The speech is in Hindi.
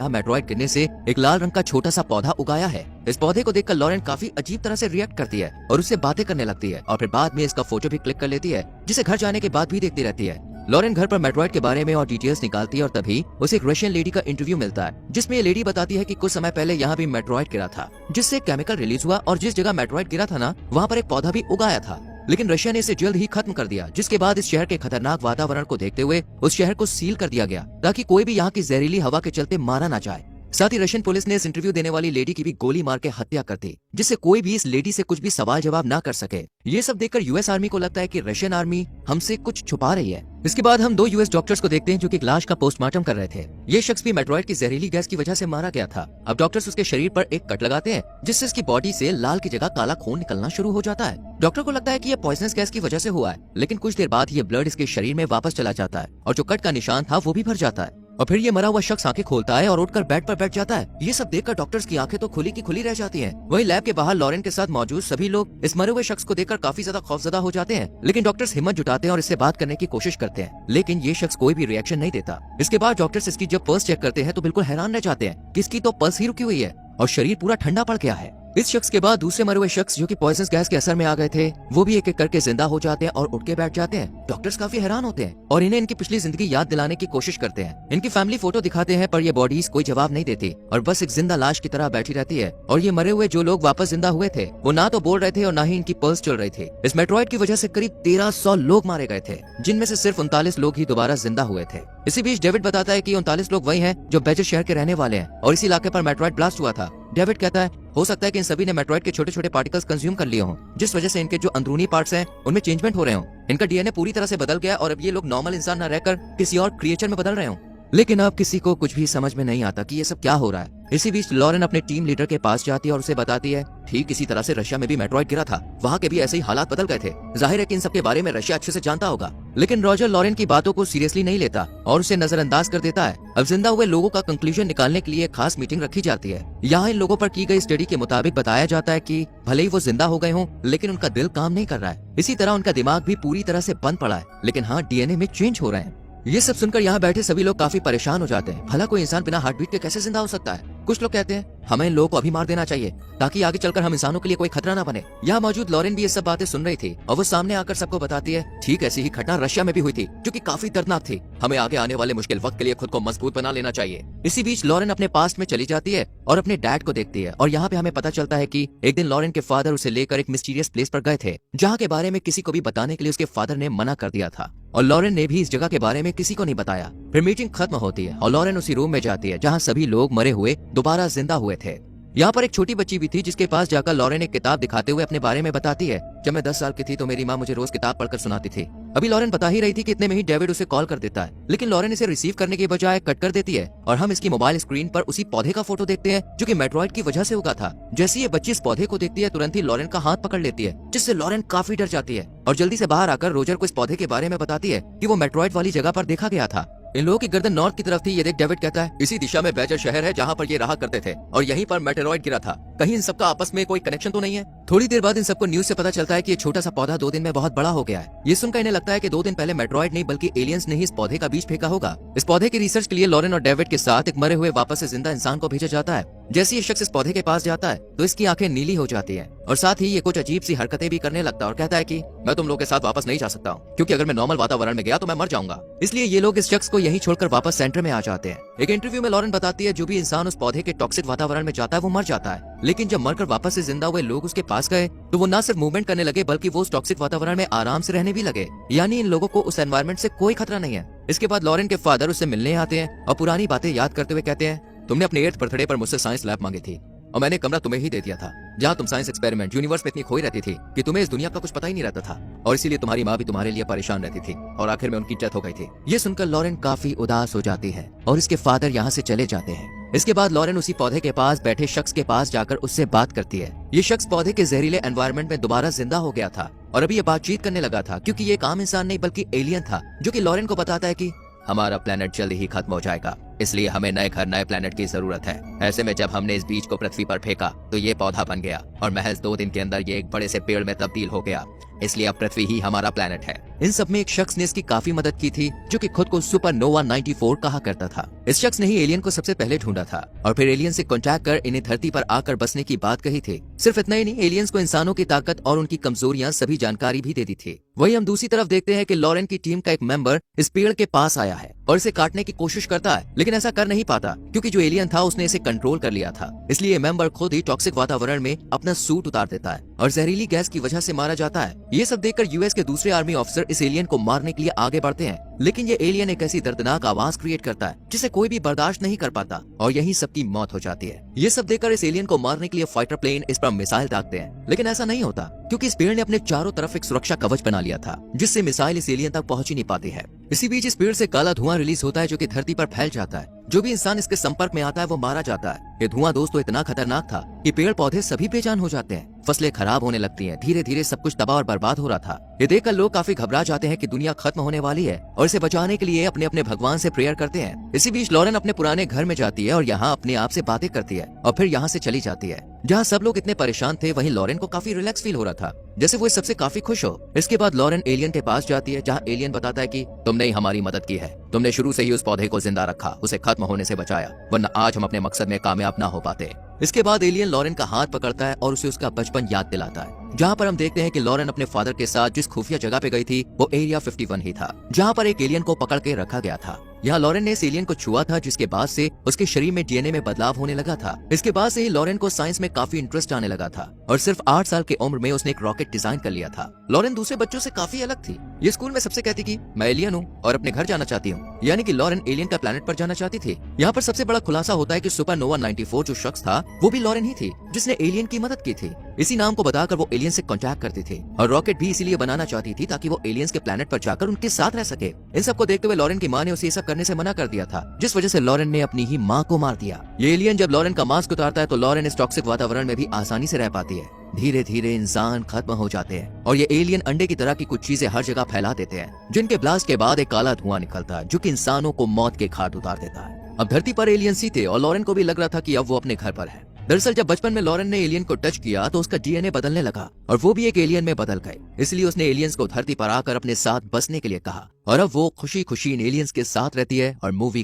मेट्रॉइड गिरने से एक लाल रंग का छोटा सा पौधा उगाया है। इस पौधे को देखकर लॉरेन काफी अजीब तरह से रिएक्ट करती है और उससे बातें करने लगती है और फिर बाद में इसका फोटो भी क्लिक कर लेती है, जिसे घर जाने के बाद भी देखती रहती है। लॉरेन घर पर मेट्रॉइड के बारे में और डिटेल्स निकालती है और तभी उसे एक रशियन लेडी का इंटरव्यू मिलता है, जिसमें ये लेडी बताती है कि कुछ समय पहले यहाँ भी मेट्रॉइड गिरा था, जिससे केमिकल रिलीज हुआ और जिस जगह मेट्रॉइड गिरा था ना, वहाँ पर एक पौधा भी उगाया था, लेकिन रशिया ने इसे जल्द ही खत्म कर दिया। जिसके बाद इस शहर के खतरनाक वातावरण को देखते हुए उस शहर को सील कर दिया गया ताकि कोई भी यहाँ की जहरीली हवा के चलते मारा ना जाए। साथ ही रशियन पुलिस ने इस इंटरव्यू देने वाली लेडी की भी गोली मार के हत्या कर दी, जिससे कोई भी इस लेडी से कुछ भी सवाल जवाब ना कर सके। ये सब देखकर यूएस आर्मी को लगता है कि रशियन आर्मी हमसे कुछ छुपा रही है। इसके बाद हम 2 यूएस डॉक्टर्स को देखते हैं जो कि एक लाश का पोस्टमार्टम कर रहे थे। ये शख्स भी मेट्रॉइड की जहरीली गैस की वजह से मारा गया था। अब डॉक्टर्स उसके शरीर पर एक कट लगाते हैं, जिससे इसकी बॉडी से लाल की जगह काला खून निकलना शुरू हो जाता है। डॉक्टर को लगता है कि ये पॉइजनस गैस की वजह से हुआ है, लेकिन कुछ देर बाद ये ब्लड इसके शरीर में वापस चला जाता है और जो कट का निशान था वो भी भर जाता है। और फिर ये मरा हुआ शख्स आंखें खोलता है और उठकर बेड पर बैठ जाता है। ये सब देखकर डॉक्टर्स की आंखें तो खुली की खुली रह जाती हैं। वहीं लैब के बाहर लॉरेन के साथ मौजूद सभी लोग इस मरे हुए शख्स को देखकर काफी ज्यादा खौफजदा हो जाते हैं, लेकिन डॉक्टर्स हिम्मत जुटाते हैं और इससे बात करने की कोशिश करते हैं, लेकिन ये शख्स कोई भी रिएक्शन नहीं देता। इसके बाद डॉक्टर्स इसकी जब पल्स चेक करते हैं तो बिल्कुल हैरान रह जाते हैं कि इसकी तो पल्स ही रुकी हुई है और शरीर पूरा ठंडा पड़ गया है। इस शख्स के बाद दूसरे मरे हुए शख्स जो कि पॉइजनस गैस के असर में आ गए थे, वो भी एक एक करके जिंदा हो जाते हैं और उठ के बैठ जाते हैं। डॉक्टर्स काफी हैरान होते हैं और इन्हें इनकी पिछली जिंदगी याद दिलाने की कोशिश करते हैं। इनकी फैमिली फोटो दिखाते हैं, पर ये बॉडीज कोई जवाब नहीं देती और बस एक जिंदा लाश की तरह बैठी रहती है। और ये मरे हुए जो लोग वापस जिंदा हुए थे, वो ना तो बोल रहे थे और ना ही इनकी पल्स चल रही थी। इस मेट्रॉइड की वजह से करीब 1300 लोग मारे गए थे, जिनमें से सिर्फ 39 लोग ही दोबारा जिंदा हुए थे। इसी बीच डेविड बताता है कि 39 लोग वही हैं जो बेजर शहर के रहने वाले हैं और इसी इलाके पर मेट्रॉइड ब्लास्ट हुआ था। डेविड कहता है हो सकता है कि इन सभी ने मेट्रॉइड के छोटे छोटे पार्टिकल्स कंज्यूम कर लिए हों, जिस वजह से इनके जो अंदरूनी पार्ट्स हैं उनमें चेंजमेंट हो रहे हों। इनका डीएनए पूरी तरह से बदल गया और अब ये लोग नॉर्मल इंसान न रहकर किसी और क्रिएचर में बदल रहे हों। लेकिन अब किसी को कुछ भी समझ में नहीं आता कि ये सब क्या हो रहा है। इसी बीच लॉरेन अपने टीम लीडर के पास जाती है और उसे बताती है ठीक इसी तरह से रशिया में भी मेट्रॉइड गिरा था, वहाँ के भी ऐसे ही हालात बदल गए थे। जाहिर है कि इन सब के बारे में रशिया अच्छे से जानता होगा, लेकिन रॉजर लॉरेन की बातों को सीरियसली नहीं लेता और उसे नजरअंदाज कर देता है। अब जिंदा हुए लोगों का कंक्लूजन निकालने के लिए खास मीटिंग रखी जाती है। यहाँ इन लोगों पर की गई स्टडी के मुताबिक बताया जाता है कि भले ही वो जिंदा हो गए हों, लेकिन उनका दिल काम नहीं कर रहा है। इसी तरह उनका दिमाग भी पूरी तरह से बंद पड़ा है, लेकिन हाँ डीएनए में चेंज हो रहे हैं। ये सब सुनकर यहाँ बैठे सभी लोग काफी परेशान हो जाते हैं। भला कोई इंसान बिना हार्ट बीट के कैसे जिंदा हो सकता है। कुछ लोग कहते हैं हमें इन लोगों को अभी मार देना चाहिए ताकि आगे चलकर हम इंसानों के लिए कोई खतरा ना बने। यहाँ मौजूद लॉरेन भी ये सब बातें सुन रही थी और वो सामने आकर सबको बताती है ठीक ऐसी ही घटना रशिया में भी हुई थी, जो कि काफी दर्दनाक थी। हमें आगे आने वाले मुश्किल वक्त के लिए खुद को मजबूत बना लेना चाहिए। इसी बीच लॉरेन अपने पास्ट में चली जाती है और अपने डैड को देखती है और यहाँ पे हमें पता चलता है कि एक दिन लॉरेन के फादर उसे लेकर एक मिस्टीरियस प्लेस पर गए थे, जहाँ के बारे में किसी को भी बताने के लिए उसके फादर ने मना कर दिया था और लॉरेन ने भी इस जगह के बारे में किसी को नहीं बताया। फिर मीटिंग खत्म होती है और लॉरेन उसी रूम में जाती है जहाँ सभी लोग मरे हुए दोबारा जिंदा हुए थे। यहाँ पर एक छोटी बच्ची भी थी जिसके पास जाकर लॉरेन एक किताब दिखाते हुए अपने बारे में बताती है जब मैं 10 साल की थी तो मेरी माँ मुझे रोज किताब पढ़कर सुनाती थी। अभी लॉरेन बता ही रही थी कि इतने में ही डेविड उसे कॉल कर देता है, लेकिन लॉरेन इसे रिसीव करने के बजाय कट कर देती है और हम इसकी मोबाइल स्क्रीन पर उसी पौधे का फोटो देखते हैं जो कि मेट्रॉइड की वजह से उगा था। जैसे ये बच्ची इस पौधे को देखती है तुरंत ही लॉरेन का हाथ पकड़ लेती है, जिससे लॉरेन काफी डर जाती है और जल्दी से बाहर आकर रोजर को इस पौधे के बारे में बताती है कि वो मेट्रॉइड वाली जगह पर देखा गया था। इन लोगों की गर्दन नॉर्थ की तरफ थी। ये देख डेविड कहता है इसी दिशा में बेजर शहर है जहाँ पर ये रहा करते थे और यहीं पर मेटेरॉइड गिरा था। कहीं इन सबका आपस में कोई कनेक्शन तो नहीं है। थोड़ी देर बाद इन सबको न्यूज से पता चलता है कि ये छोटा सा पौधा 2 दिन में बहुत बड़ा हो गया है। ये सुनकर इन्हें लगता है कि 2 दिन पहले मेट्रॉइड नहीं बल्कि एलियंस ने ही इस पौधे का बीज फेंका होगा। इस पौधे की रिसर्च के लिए लॉरेन और डेविड के साथ एक मरे हुए वापस से जिंदा इंसान को भेजा जाता है। जैसे ये शख्स इस पौधे के पास जाता है तो इसकी आंखें नीली हो जाती हैं और साथ ही ये कुछ अजीब सी हरकतें भी करने लगता है और कहता है कि मैं तुम लोग के साथ वापस नहीं जा सकता हूँ, क्योंकि अगर मैं नॉर्मल वातावरण में गया तो मैं मर जाऊंगा। इसलिए ये लोग इस शख्स को यहीं छोड़कर वापस सेंटर में आ जाते हैं। एक इंटरव्यू में लॉरेन बताती है जो भी इंसान उस पौधे के टॉक्सिक वातावरण में जाता है वो मर जाता है, लेकिन जब मरकर वापस से जिंदा हुए लोग उसके पास गए तो वो न सिर्फ मूवमेंट करने लगे बल्कि वो उस टॉक्सिक वातावरण में आराम से रहने भी लगे। यानी इन लोगों को उस एनवायरनमेंट से कोई खतरा नहीं है। इसके बाद लॉरेन के फादर उससे मिलने आते हैं और पुरानी बातें याद करते हुए कहते हैं तुमने अपने 8th बर्थडे पर मुझसे साइंस लैब मांगी थी और मैंने कमरा तुम्हें ही दे दिया था, जहाँ तुम साइंस एक्सपेरिमेंट यूनिवर्स में इतनी खोई रहती थी कि तुम्हें इस दुनिया का कुछ पता ही नहीं रहता था और इसीलिए तुम्हारी माँ भी तुम्हारे लिए परेशान रहती थी और आखिर में उनकी डेथ हो गई थी। ये सुनकर लॉरेन काफी उदास हो जाती है और इसके फादर यहाँ से चले जाते हैं। इसके बाद लॉरेन उसी पौधे के पास बैठे शख्स के पास जाकर उससे बात करती है। ये शख्स पौधे के जहरीले एनवायरनमेंट में दोबारा जिंदा हो गया था और अभी ये बातचीत करने लगा था, क्योंकि ये एक आम इंसान नहीं बल्कि एलियन था, जो कि लॉरेन को बताता है कि हमारा प्लेनेट जल्द ही खत्म हो जाएगा, इसलिए हमें नए घर नए प्लेनेट की जरूरत है। ऐसे में जब हमने इस बीज को पृथ्वी पर फेंका तो ये पौधा बन गया और महज 2 दिन के अंदर ये एक बड़े से पेड़ में तब्दील हो गया, इसलिए अब पृथ्वी ही हमारा प्लेनेट है। इन सब में एक शख्स ने इसकी काफी मदद की थी, जो कि खुद को सुपरनोवा 94 कहा करता था। इस शख्स ने ही एलियन को सबसे पहले ढूंढा था और फिर एलियन से कांटेक्ट कर इन्हें धरती पर आकर बसने की बात कही थी। सिर्फ इतना ही नहीं, एलियंस को इंसानों की ताकत और उनकी कमजोरियां सभी जानकारी भी दे दी थी। वहीं हम दूसरी तरफ देखते हैं कि लॉरेन की टीम का एक मेंबर इस पेड़ के पास आया है और इसे काटने की कोशिश करता है, लेकिन ऐसा कर नहीं पाता क्योंकि जो एलियन था उसने इसे कंट्रोल कर लिया था। इसलिए मेंबर खुद ही टॉक्सिक वातावरण में अपना सूट उतार देता है और जहरीली गैस की वजह से मारा जाता है। ये सब देखकर यूएस के दूसरे आर्मी ऑफिसर इस एलियन को मारने के लिए आगे बढ़ते हैं, लेकिन ये एलियन एक ऐसी दर्दनाक आवाज क्रिएट करता है जिसे कोई भी बर्दाश्त नहीं कर पाता और यही सबकी मौत हो जाती है। ये सब देखकर इस एलियन को मारने के लिए फाइटर प्लेन इस पर मिसाइल दागते हैं, लेकिन ऐसा नहीं होता क्योंकि इस पेड़ ने अपने चारों तरफ एक सुरक्षा कवच बना लिया था, जिससे मिसाइल इस एलियन तक पहुंच ही नहीं पाती है। इसी बीच इस पेड़ से काला धुआं रिलीज होता है जो कि धरती पर फैल जाता है। जो भी इंसान इसके संपर्क में आता है वो मारा जाता है। ये धुआं दोस्तों इतना खतरनाक था कि पेड़ पौधे सभी बेजान हो जाते हैं, फसलें खराब होने लगती हैं, धीरे धीरे सब कुछ तबाह और बर्बाद हो रहा था। ये देखकर लोग काफी घबरा जाते हैं कि दुनिया खत्म होने वाली है और इसे बचाने के लिए अपने अपने भगवान से प्रेयर करते हैं। इसी बीच लॉरेन अपने पुराने घर में जाती है और यहाँ अपने आप से बातें करती है और फिर यहाँ से चली जाती है। जहाँ सब लोग इतने परेशान थे वहीं लॉरेन को काफी रिलैक्स फील हो रहा था, जैसे वो इस सबसे काफी खुश हो। इसके बाद लॉरेन एलियन के पास जाती है, जहाँ एलियन बताता है कि तुमने ही हमारी मदद की है, तुमने शुरू से ही उस पौधे को जिंदा रखा, उसे खत्म होने से बचाया, वरना आज हम अपने मकसद में कामयाब ना हो पाते। इसके बाद एलियन लॉरेन का हाथ पकड़ता है और उसे उसका बचपन याद दिलाता है, जहाँ पर हम देखते हैं कि लॉरेन अपने फादर के साथ जिस खुफिया जगह पे गई थी वो एरिया 51 ही था, जहाँ पर एक एलियन को पकड़ के रखा गया था। यहाँ लॉरेन ने इस एलियन को छुआ था, जिसके बाद से उसके शरीर में डीएनए में बदलाव होने लगा था। इसके बाद से ही लॉरेन को साइंस में काफी इंटरेस्ट आने लगा था और सिर्फ 8 साल की उम्र में उसने एक रॉकेट डिजाइन कर लिया था। लॉरेन दूसरे बच्चों से काफी अलग थी। ये स्कूल में सबसे कहती कि मैं एलियन हूँ और अपने घर जाना चाहती हूँ, यानी कि लॉरेन एलियन का प्लेनेट पर जाना चाहती थी। यहाँ पर सबसे बड़ा खुलासा होता है कि सुपरनोवा 94 जो शख्स था वो भी लॉरेन ही थी, जिसने एलियन की मदद की थी। इसी नाम को बताकर वो एलियन से कांटेक्ट करती थी और रॉकेट भी इसीलिए बनाना चाहती थी ताकि वो एलियंस के प्लेनेट पर जाकर उनके साथ रह सके। इन सबको देखते हुए लॉरेन की माँ ने उसे ये सब करने से मना कर दिया था, जिस वजह से लॉरेन ने अपनी ही माँ को मार दिया। ये एलियन जब लॉरेन का मास्क उतारता है तो लॉरेन इस टॉक्सिक वातावरण में भी आसानी से रह पाती है। धीरे धीरे इंसान खत्म हो जाते हैं और ये एलियन अंडे की तरह की कुछ चीजें हर जगह फैला देते हैं, जिनके ब्लास्ट के बाद एक काला धुआं निकलता है जो कि इंसानों को मौत के घाट उतार देता है। अब धरती पर एलियन ही थे और लॉरेन को भी लग रहा था कि अब वो अपने घर पर है। दरअसल जब बचपन में लॉरेन ने एलियन को टच किया तो उसका डीएनए बदलने लगा और वो भी एक एलियन में बदल गए। इसलिए उसने एलियंस को धरती पर आकर अपने साथ बसने के लिए कहा और अब वो खुशी खुशी इन एलियंस के साथ रहती है और मूवी